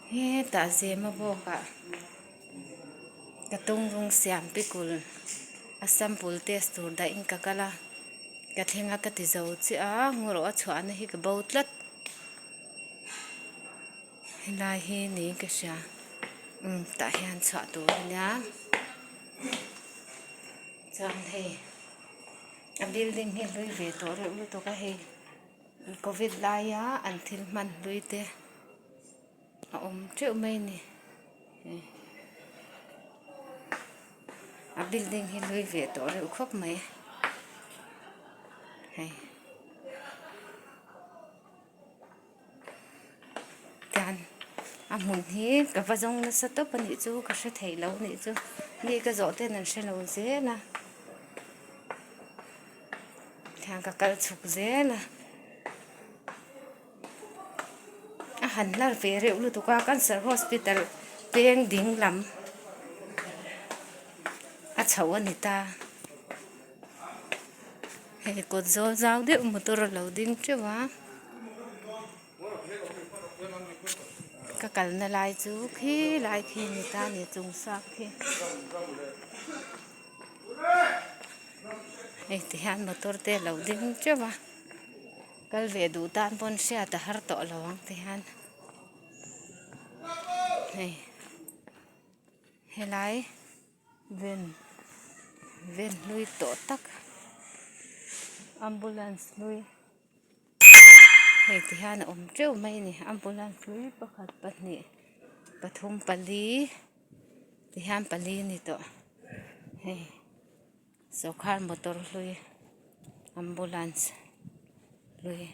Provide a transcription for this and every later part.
He ta je ma bo ka katung rung siam pikul asam pul test tur da in ka kala ka thenga ka ti zo chi a ngoro a chhuan hi ka boutlat hilai hi ni ka sha ta hian chha tur nya chan hei a building hi lui ve to re u to ka hei covid la ya an thil man lui te a treu mai ni a building hi lui ve to re u khop mai hei tan a mun hi ka va jong na sa to pani chu ka hre thei lo ni chu ni ka zo te nan hre lo je na thang ka kal chuk je na a han lar ve re u tu ka cancer hospital peng ding lam a chho ani ta hei ko zo zau de motor lo ding chewa ka kal na lai chu khi lai khi ni ta ni chung sak khi hei ti han motor te lo ding chewa kal ve du tan pon sia ta har to lawang ti han hei helai ven lui to tak ambulance lui hei ti han treu mai ni ambulance lui pakhat pahnih pathum pali ti han pali ni to hei sokhar motor lui ambulance lui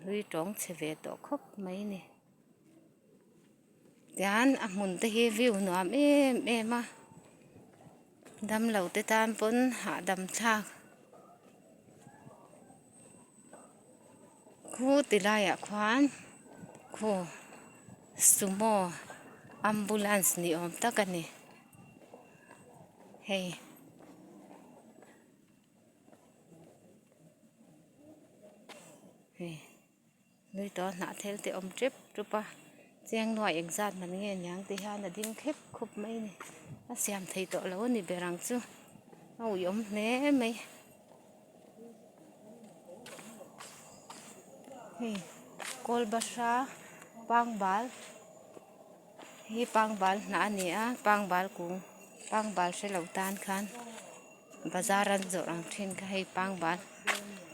lui trống cheve to khop mai ni tian a mun te hi view nuam em a dam lo te tan pon ha dam thak khu tilaya khwan khu sumo ambulance ni om takani hei lui to na thel te om trip trupa cheng noi exam man nge nyang ti han a ding khep khup mai ni a siam thei to lo ni berang chu au yom ne mai hei kol basha pangbal hi pangbal na ani a pangbal se lo tan khan bazaran zo rang thin ka hei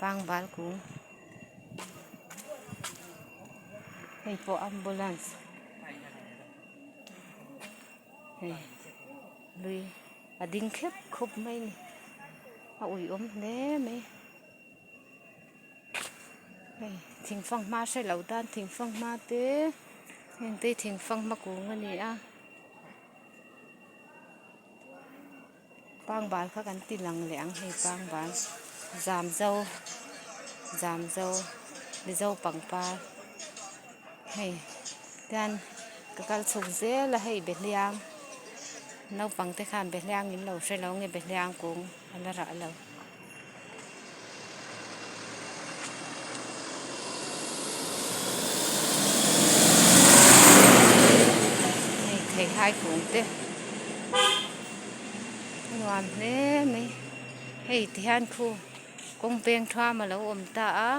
pangbal ku hei po ambulance hei lui a ding khep khup mai ni a ui ne mai hei thing phang ma se lo tan thing phang ma te heng te thing phang ma ku ngani a pangbal kha kan ti lang leang hei pangbal zam zo li zo pangpa hei tan ka kal chuk je la hei beliang nau pang te khan beliang in lo hre lo nge beliang kung ala ra lo hei thei hai kung te nuam hle mai hei ti han khu kong peng thwa ma lo om ta a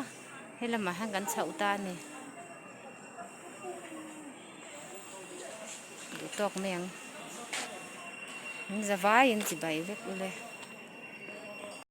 hela ma han kan chau ta ni du tok meng zawai in chi bai vek ule